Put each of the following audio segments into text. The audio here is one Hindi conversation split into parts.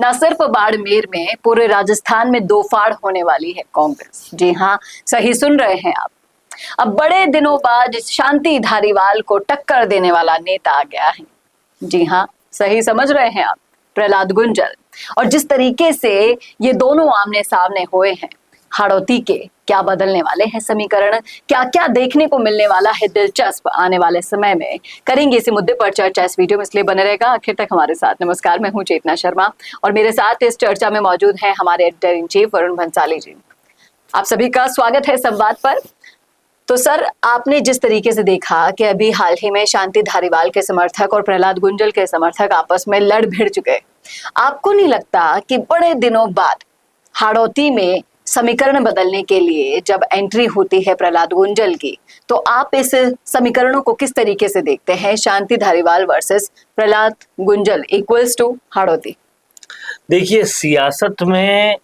न सिर्फ बाड़मेर में, पूरे राजस्थान में दो फाड़ होने वाली है कांग्रेस। जी हाँ, सही सुन रहे हैं आप। अब बड़े दिनों बाद शांति धारीवाल को टक्कर देने वाला नेता आ गया है। जी हाँ, सही समझ रहे हैं आप, प्रहलाद गुंजल। और जिस तरीके से ये दोनों आमने सामने हुए हैं, हाड़ौती के क्या बदलने वाले हैं समीकरण, क्या क्या देखने को मिलने वाला है दिलचस्प आने वाले समय में, करेंगे इसी मुद्दे पर चर्चा इस वीडियो में, इसलिए बने रहेगा आखिर तक हमारे साथ। नमस्कार, मैं हूं चेतना शर्मा और मेरे साथ इस चर्चा में मौजूद हैं हमारे editor in chief Varun Bhansali ji. आप सभी का स्वागत है संवाद पर। तो सर, आपने जिस तरीके से देखा कि अभी हाल ही में शांति धारीवाल के समर्थक और प्रहलाद गुंजल के समर्थक आपस में लड़ भिड़ चुके, आपको नहीं लगता कि बड़े दिनों बाद हाड़ौती में समीकरण बदलने के लिए जब एंट्री होती है प्रहलाद गुंजल की, तो आप इस समीकरणों को किस तरीके से देखते हैं? Shanti Dhariwal versus Prahlad Gunjal equals to Hadoti. देखिए, सियासत में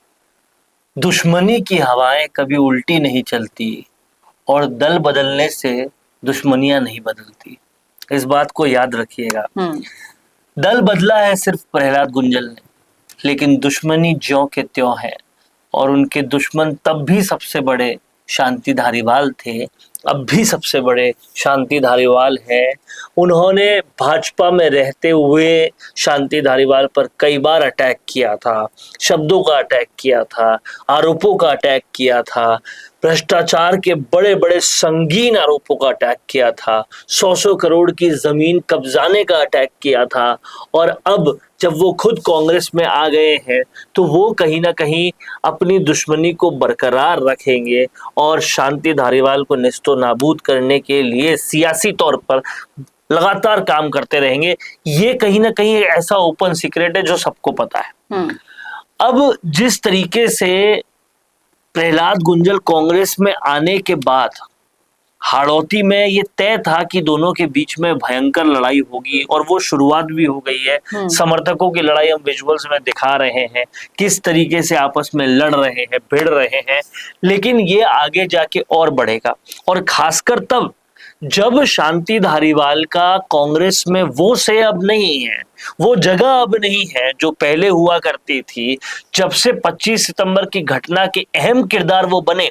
दुश्मनी की हवाएं कभी उल्टी नहीं चलती और दल बदलने से दुश्मनियां नहीं बदलती। इस बात को याद रखिएगा। दल बदला है सिर्फ प्रहलाद गुंजल ने, लेकिन दुश्मनी ज्यों के त्यों है। और उनके दुश्मन तब भी सबसे बड़े शांति धारीवाल थे, अब भी सबसे बड़े शांति धारीवाल हैं। उन्होंने भाजपा में रहते हुए शांति धारीवाल पर कई बार अटैक किया था, शब्दों का अटैक किया था, आरोपों का अटैक किया था, भ्रष्टाचार के बड़े बड़े संगीन आरोपों का अटैक किया था, 100 करोड़ की जमीन कब्जाने का अटैक किया था। और अब जब वो खुद कांग्रेस में आ गए हैं तो वो कहीं ना कहीं अपनी दुश्मनी को बरकरार रखेंगे और शांति धारीवाल को निस्तो नाबूद करने के लिए सियासी तौर पर लगातार काम करते रहेंगे। ये कहीं ना कहीं ऐसा ओपन सीक्रेट है जो सबको पता है। अब जिस तरीके से प्रहलाद गुंजल कांग्रेस में आने के बाद हाड़ौती में ये तय था कि दोनों के बीच में भयंकर लड़ाई होगी और वो शुरुआत भी हो गई है। समर्थकों की लड़ाई हम विजुअल्स में दिखा रहे हैं, किस तरीके से आपस में लड़ रहे हैं, भिड़ रहे हैं। लेकिन ये आगे जाके और बढ़ेगा, और खासकर तब जब शांति धारीवाल का कांग्रेस में वो से अब नहीं है, वो जगह अब नहीं है जो पहले हुआ करती थी। जब से 25 सितंबर की घटना के अहम किरदार वो बने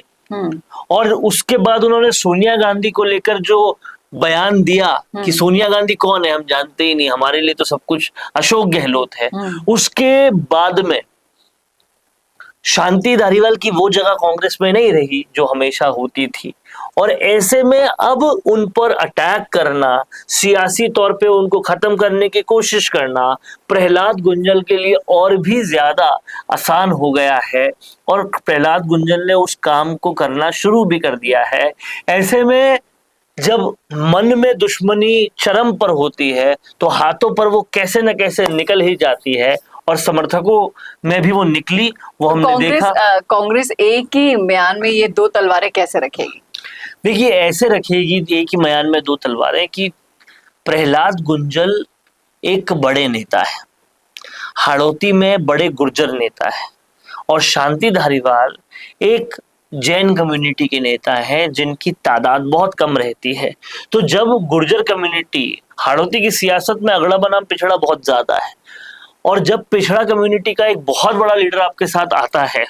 और उसके बाद उन्होंने सोनिया गांधी को लेकर जो बयान दिया कि सोनिया गांधी कौन है हम जानते ही नहीं, हमारे लिए तो सब कुछ अशोक गहलोत है, उसके बाद में शांति धारीवाल की वो जगह कांग्रेस में नहीं रही जो हमेशा होती थी। और ऐसे में अब उन पर अटैक करना, सियासी तौर पे उनको खत्म करने की कोशिश करना प्रहलाद गुंजल के लिए और भी ज्यादा आसान हो गया है, और प्रहलाद गुंजल ने उस काम को करना शुरू भी कर दिया है। ऐसे में जब मन में दुश्मनी चरम पर होती है तो हाथों पर वो कैसे न कैसे निकल ही जाती है, और समर्थकों में भी वो निकली। वो हमने देखा। कांग्रेस एक ही म्यान में ये दो तलवारें कैसे रखेगी? देखिए, ऐसे रखेगी एक ही म्यान में दो तलवारें कि प्रहलाद गुंजल एक बड़े नेता है, हाड़ौती में बड़े गुर्जर नेता है, और शांति धारीवाल एक जैन कम्युनिटी के नेता हैं जिनकी तादाद बहुत कम रहती है। तो जब गुर्जर कम्युनिटी, हाड़ौती की सियासत में अगड़ा बनाम पिछड़ा बहुत ज्यादा है, और जब पिछड़ा कम्युनिटी का एक बहुत बड़ा लीडर आपके साथ आता है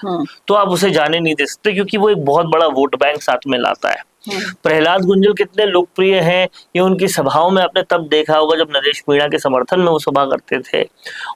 तो आप उसे जाने नहीं दे सकते, क्योंकि वो एक बहुत बड़ा वोट बैंक साथ में लाता है। प्रहलाद गुंजल कितने लोकप्रिय हैं ये उनकी सभाओं में आपने तब देखा होगा जब नरेश मीणा के समर्थन में वो सभा करते थे,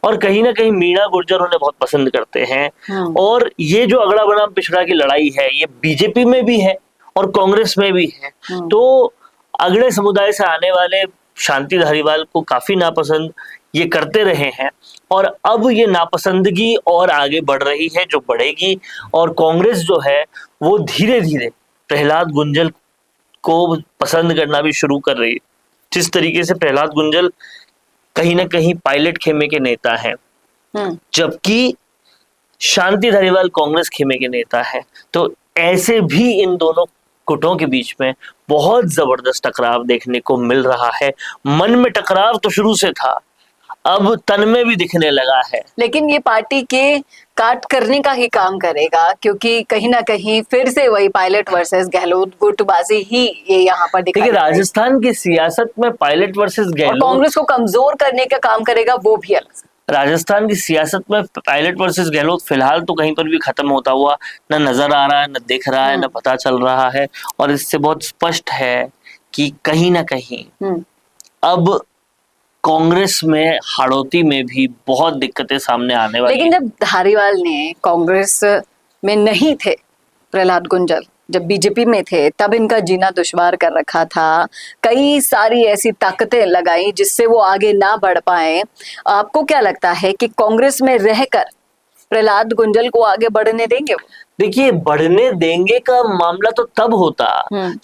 और कहीं ना कहीं मीणा गुर्जर उन्हें बहुत पसंद करते हैं। और ये जो अगड़ा बनाम पिछड़ा की लड़ाई है ये बीजेपी में भी है और कांग्रेस में भी है। तो अगड़े समुदाय से आने वाले शांति धारीवाल को काफी नापसंद ये करते रहे हैं, और अब ये नापसंदगी और आगे बढ़ रही है, जो बढ़ेगी। और कांग्रेस जो है वो धीरे धीरे प्रहलाद गुंजल को पसंद करना भी शुरू कर रही है। जिस तरीके से प्रहलाद गुंजल कहीं ना कहीं पायलट खेमे के नेता हैं, जबकि शांति धारीवाल कांग्रेस खेमे के नेता है, तो ऐसे भी इन दोनों गुटों के बीच में बहुत जबरदस्त टकराव देखने को मिल रहा है। मन में टकराव तो शुरू से था, अब तन में भी दिखने लगा है। लेकिन ये पार्टी के काट करने का ही काम करेगा, क्योंकि कहीं ना कहीं फिर से वही पायलट वर्सेस गहलोत गुटबाजी ही ये यहाँ पर दिखाई। देखिए, राजस्थान की सियासत में पायलट वर्सेस गहलोत, कांग्रेस को कमजोर करने का काम करेगा वो भी अलग। राजस्थान की सियासत में पायलट वर्सेस गहलोत फिलहाल तो कहीं पर भी खत्म होता हुआ न नजर आ रहा है, न दिख रहा है, न पता चल रहा है। और इससे बहुत स्पष्ट है कि कहीं ना कहीं अब कांग्रेस में हाड़ौती में भी बहुत दिक्कतें सामने आने वाली लेकिन जब धारीवाल ने कांग्रेस में नहीं थे, प्रहलाद गुंजल जब बीजेपी में थे, तब इनका जीना दुश्वार कर रखा था। कई सारी ऐसी ताकतें लगाई जिससे वो आगे ना बढ़ पाए। आपको क्या लगता है कि कांग्रेस में रहकर प्रहलाद गुंजल को आगे बढ़ने देंगे वो? देखिए, बढ़ने देंगे का मामला तो तब होता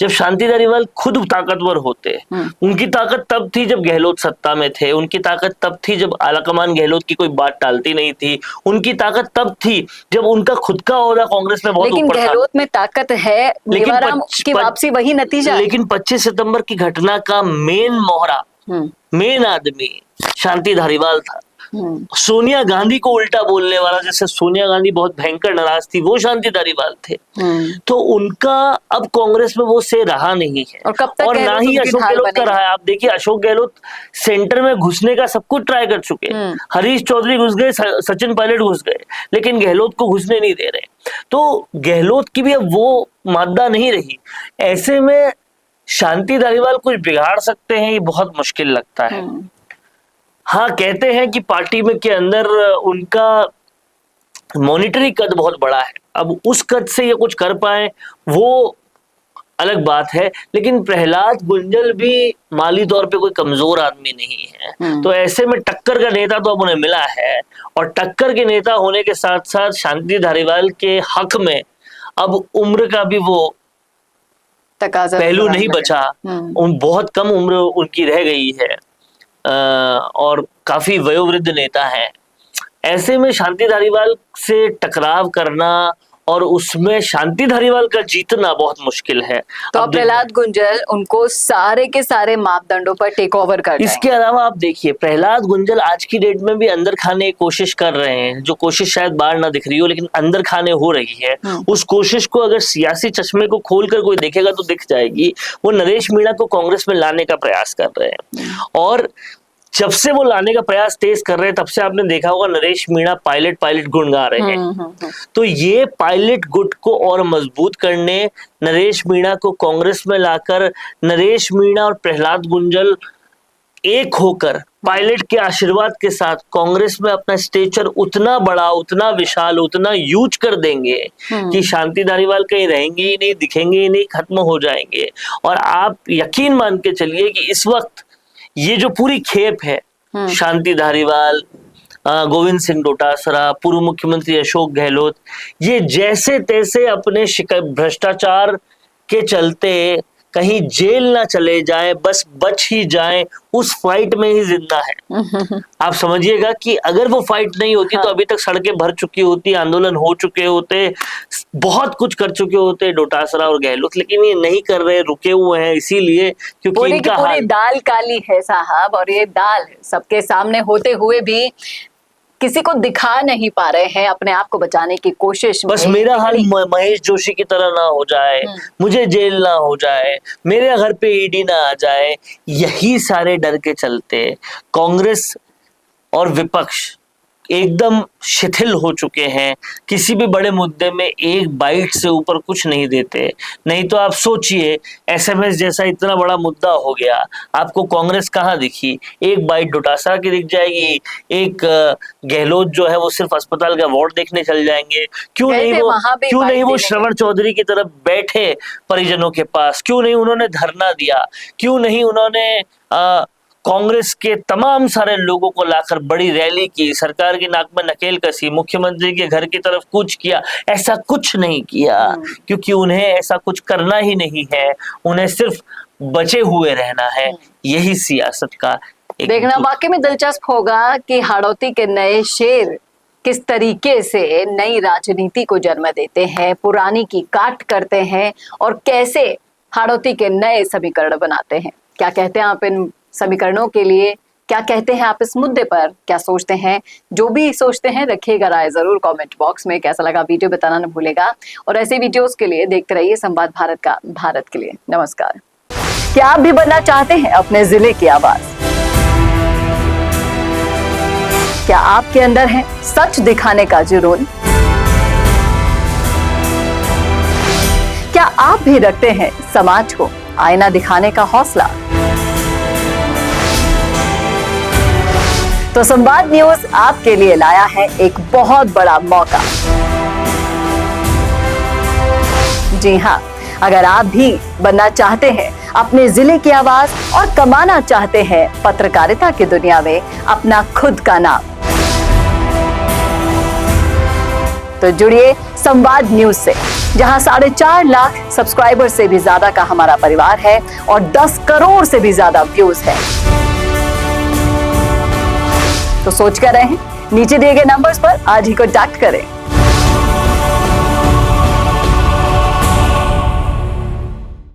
जब शांति धारीवाल खुद ताकतवर होते। उनकी ताकत तब थी जब गहलोत सत्ता में थे, उनकी ताकत तब थी जब आलाकमान गहलोत की कोई बात टालती नहीं थी, उनकी ताकत तब थी जब उनका खुद का ओहदा कांग्रेस में बहुत ऊपर था। लेकिन गहलोत में ताकत है, मेवाराम की वापसी वही नतीजा। लेकिन 25 सितंबर की घटना का मेन मोहरा, मेन आदमी शांति धारीवाल था। सोनिया गांधी को उल्टा बोलने वाला, जैसे सोनिया गांधी बहुत भयंकर नाराज थी, वो शांति धारीवाल थे। तो उनका अब कांग्रेस में वो से रहा नहीं है, और ना ही अशोक गहलोत का रहा है। आप देखिए, अशोक गहलोत सेंटर में घुसने का सब कुछ ट्राई कर चुके। हरीश चौधरी घुस गए, सचिन पायलट घुस गए, लेकिन गहलोत को घुसने नहीं दे रहे। तो गहलोत की भी अब वो मादा नहीं रही। ऐसे में शांति धारीवाल कुछ बिगाड़ सकते हैं, ये बहुत मुश्किल लगता है। हाँ, कहते हैं कि पार्टी में के अंदर उनका मॉनिटरी कद बहुत बड़ा है। अब उस कद से ये कुछ कर पाए वो अलग बात है, लेकिन प्रहलाद गुंजल भी माली तौर पे कोई कमजोर आदमी नहीं है। तो ऐसे में टक्कर का नेता तो अब उन्हें मिला है, और टक्कर के नेता होने के साथ साथ शांति धारीवाल के हक में अब उम्र का भी वो पहलू नहीं बचा। बहुत कम उम्र उनकी रह गई है, और काफी वयोवृद्ध नेता है। ऐसे में शांति धारीवाल से टकराव करना और उसमें शांति धारीवाल का जीतना बहुत मुश्किल है। तो अब प्रहलाद गुंजल उनको सारे के सारे मापदंडों पर टेक ओवर कर जाएंगे। इसके अलावा आप देखिए, प्रहलाद गुंजल आज की डेट में भी अंदर खाने की कोशिश कर रहे हैं, जो कोशिश शायद बाहर ना दिख रही हो, लेकिन अंदर खाने हो रही है। उस कोशिश को अगर सियासी चश्मे को खोलकर कोई देखेगा तो दिख जाएगी। वो नरेश मीणा को कांग्रेस में लाने का प्रयास कर रहे हैं, और जब से वो लाने का प्रयास तेज कर रहे हैं, तब से आपने देखा होगा नरेश मीणा पायलट गुण गा रहे हैं। तो ये पायलट गुट को और मजबूत करने, नरेश मीणा को कांग्रेस में लाकर नरेश मीणा और प्रहलाद गुंजल एक होकर पायलट के आशीर्वाद के साथ कांग्रेस में अपना स्टेचर उतना बड़ा, उतना विशाल, उतना यूज कर देंगे कि शांति धारीवाल कहीं रहेंगे ही नहीं, दिखेंगे ही नहीं, खत्म हो जाएंगे। और आप यकीन मान के चलिए कि इस वक्त ये जो पूरी खेप है, शांति धारीवाल, गोविंद सिंह डोटासरा, पूर्व मुख्यमंत्री अशोक गहलोत, ये जैसे तैसे अपने भ्रष्टाचार के चलते कहीं जेल ना चले जाएं, बस बच ही जाएं, उस फाइट में ही जिंदा है। आप समझिएगा कि अगर वो फाइट नहीं होती तो अभी तक सड़कें भर चुकी होती, आंदोलन हो चुके होते, बहुत कुछ कर चुके होते डोटासरा और गहलोत, लेकिन ये नहीं कर रहे, रुके हुए हैं इसीलिए क्योंकि इनका पूरी दाल काली है साहब, और ये दाल सबके सामने होते हुए भी किसी को दिखा नहीं पा रहे हैं अपने आप को बचाने की कोशिश में। बस मेरा हाल महेश जोशी की तरह ना हो जाए, मुझे जेल ना हो जाए, मेरे घर पे ईडी ना आ जाए, यही सारे डर के चलते कांग्रेस और विपक्ष एकदम शिथिल हो चुके हैं। किसी भी बड़े मुद्दे में एक बाइट से ऊपर कुछ नहीं देते। नहीं तो आप सोचिए, एसएमएस जैसा इतना बड़ा मुद्दा हो गया, आपको कांग्रेस कहाँ दिखी? एक बाइट डोटासरा की दिख जाएगी, एक गहलोत जो है वो सिर्फ अस्पताल का वार्ड देखने चल जाएंगे। क्यों नहीं वो श्रवण चौधरी की तरफ बैठे परिजनों के पास? क्यों नहीं उन्होंने धरना दिया? क्यों नहीं उन्होंने कांग्रेस के तमाम सारे लोगों को लाकर बड़ी रैली की, सरकार की नाक में नकेल कसी, मुख्यमंत्री के घर की तरफ कूच किया? ऐसा कुछ नहीं किया, क्योंकि उन्हें ऐसा कुछ करना ही नहीं है। उन्हें सिर्फ बचे हुए रहना है। यही सियासत का देखना वाकई में दिलचस्प होगा कि हाड़ौती के नए शेर किस तरीके से नई राजनीति को जन्म देते हैं, पुरानी की काट करते हैं, और कैसे हाड़ौती के नए समीकरण बनाते हैं। क्या कहते हैं आप इन समीकरणों के लिए? क्या कहते हैं आप इस मुद्दे पर? क्या सोचते हैं? जो भी सोचते हैं रखिएगा राय जरूर कमेंट बॉक्स में। कैसा लगा वीडियो बताना न भूलेगा, और ऐसे वीडियोस के लिए देखते रहिए संवाद भारत का भारत के लिए। नमस्कार। क्या आप भी बनना चाहते हैं अपने जिले की आवाज? क्या आपके अंदर है सच दिखाने का जुनून? क्या आप भी रखते हैं समाज को आईना दिखाने का हौसला? तो संवाद न्यूज आपके लिए लाया है एक बहुत बड़ा मौका। जी हां, अगर आप भी बनना चाहते हैं अपने जिले की आवाज और कमाना चाहते हैं पत्रकारिता की दुनिया में अपना खुद का नाम, तो जुड़िए संवाद न्यूज से, जहां 4.5 लाख सब्सक्राइबर से भी ज्यादा का हमारा परिवार है और 10 करोड़ से भी ज्यादा व्यूज है। तो सोच कर रहे हैं, नीचे दिए गए नंबर्स पर आज ही कॉन्टैक्ट करें।